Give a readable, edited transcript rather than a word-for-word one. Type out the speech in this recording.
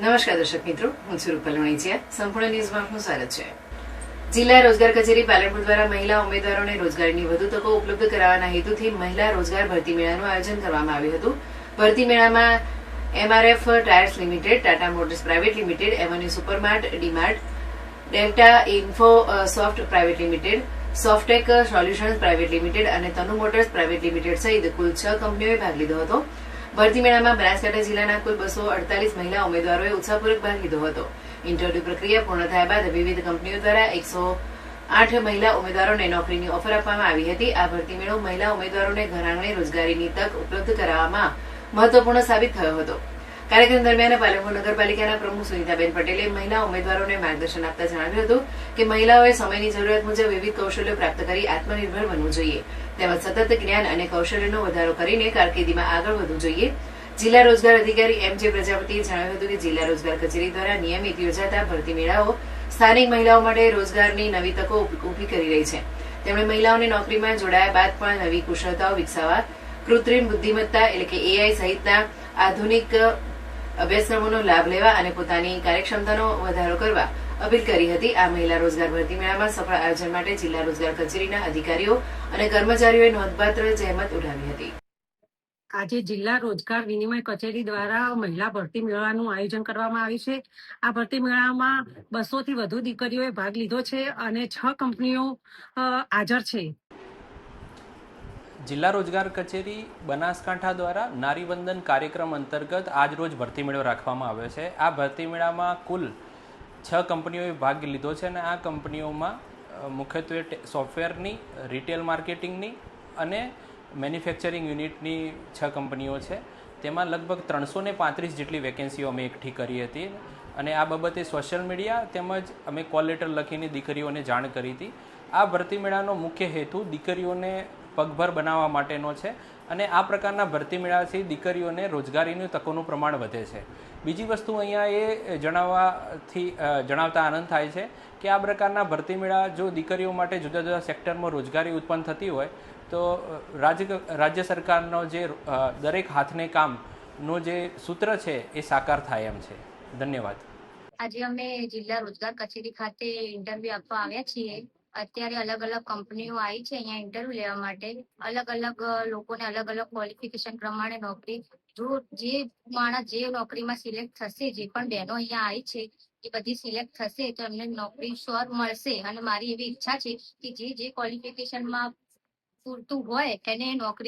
નમસ્કાર દર્શક મિત્રો, હું છું રૂપલ વણિજિયા. સંપૂર્ણ ન્યૂઝમાં આપનું સ્વાગત છે. જિલ્લા રોજગાર કચેરી પાલનપુર દ્વારા મહિલા ઉમેદવારોને રોજગારીની વધુ તકો ઉપલબ્ધ કરાવવાના હેતુથી મહિલા રોજગાર ભરતી મેળાનું આયોજન કરવામાં આવ્યું હતું. ભરતી મેળામાં MRF tyres limited, Tata Motors private limited, Avenue Supermart, DMart, Delta Info Soft private limited, Softech Solutions private limited અને તનુ મોટર્સ પ્રાઇવેટ લિમિટેડ સહિત કુલ 6 કંપનીઓએ ભાગ લીધો હતો. ભરતી મેળામાં બનાસકાંઠા જિલ્લાના કુલ 248 મહિલા ઉમેદવારોએ ઉત્સાહપૂર્વક ભાગ લીધો હતો. ઇન્ટરવ્યુ પ્રક્રિયા પૂર્ણ થયા બાદ વિવિધ કંપનીઓ દ્વારા 108 મહિલા ઉમેદવારોને નોકરીની ઓફર આપવામાં આવી હતી. આ ભરતી મેળો મહિલા ઉમેદવારોને ઘરઆંગણે રોજગારીની તક ઉપલબ્ધ કરાવવામાં મહત્વપૂર્ણ સાબિત થયો હતો. કાર્યક્રમ દરમિયાન પાલનપુર નગરપાલિકાના પ્રમુખ સુનીતાબેન પટેલે મહિલા ઉમેદવારોને માર્ગદર્શન આપતા જણાવ્યું હતું કે મહિલાઓએ સમયની જરૂરિયાત મુજબ વિવિધ કૌશલ્યો પ્રાપ્ત કરી આત્મનિર્ભર બનવું જોઈએ, તેમજ સતત જ્ઞાન અને કૌશલ્યનો વધારો કરીને કારકિર્દીમાં આગળ વધવું જોઈએ. જિલ્લા રોજગાર અધિકારી MJ પ્રજાપતિએ જણાવ્યું હતું કે જિલ્લા રોજગાર કચેરી દ્વારા નિયમિત યોજાતા ભરતી મેળાઓ સ્થાનિક મહિલાઓ માટે રોજગારની નવી તકો ઊભી કરી રહી છે. તેમણે મહિલાઓને નોકરીમાં જોડાયા બાદ પણ નવી કુશળતાઓ વિકસાવવા, કૃત્રિમ બુદ્ધિમત્તા એટલે કે AI સહિતના આધુનિક અભ્યાસક્રમોનો લાભ લેવા અને પોતાની કાર્યક્ષમતાનો વધારો કરવા અપીલ કરી હતી. આ મહિલા રોજગાર ભરતી મેળામાં સફળ આયોજન માટે જિલ્લા રોજગાર કચેરીના અધિકારીઓ અને કર્મચારીઓએ નોંધપાત્ર જહેમત ઉઠાવી હતી. આજે જિલ્લા રોજગાર વિનિમય કચેરી દ્વારા મહિલા ભરતી મેળાનું આયોજન કરવામાં આવ્યું છે. આ ભરતી મેળામાં 200 થી વધુ દીકરીઓએ ભાગ લીધો છે અને 6 કંપનીઓ હાજર છે. જિલ્લા રોજગાર કચેરી બનાસકાંઠા દ્વારા નારીવંદન કાર્યક્રમ અંતર્ગત આજ રોજ ભરતી મેળો રાખવામાં આવ્યો છે. આ ભરતી મેળામાં કુલ 6 કંપનીઓએ ભાગ લીધો છે અને આ કંપનીઓમાં મુખ્યત્વે સોફ્ટવેરની, રિટેલ માર્કેટિંગની અને મેન્યુફેક્ચરિંગ યુનિટની 6 કંપનીઓ છે. તેમાં લગભગ 335 જેટલી વેકેન્સીઓ અમે એકઠી કરી હતી અને આ બાબતે સોશિયલ મીડિયા તેમજ અમે કોલ લેટર લખીને દીકરીઓને જાણ કરી હતી. આ ભરતી મેળાનો મુખ્ય હેતુ દીકરીઓને પગભર બનાવવા માટેનો છે અને આ પ્રકારના ભરતી મેળાથી દીકરીઓને રોજગારીની તકોનું પ્રમાણ વધે છે. બીજી વસ્તુ અહીંયા એ જણાવતા આનંદ થાય છે કે આ પ્રકારના ભરતી મેળા જો દીકરીઓ માટે જુદા જુદા સેક્ટરમાં રોજગારી ઉત્પન્ન થતી હોય તો રાજ્ય સરકારનો જે દરેક હાથને કામનો જે સૂત્ર છે એ સાકાર થાય એમ છે. ધન્યવાદ. આજે અમે જિલ્લા રોજગાર કચેરી ખાતે ઇન્ટરવ્યુ આપવા આવ્યા છીએ. અત્યારે અલગ અલગ કંપનીઓ આવી છે અહીંયા ઇન્ટરવ્યુ લેવા માટે. અલગ અલગ લોકોને અલગ અલગ ક્વોલિફિકેશન પ્રમાણે નોકરી, જો જે માણસ જે નોકરીમાં સિલેક્ટ થશે, જે પણ બહેનો અહીંયા આવી છે એ બધી સિલેક્ટ થશે તો એમને નોકરી શ્યોર મળશે. અને મારી એવી ઈચ્છા છે કે જે ક્વોલિફિકેશનમાં પૂરતું હોય એને નોકરી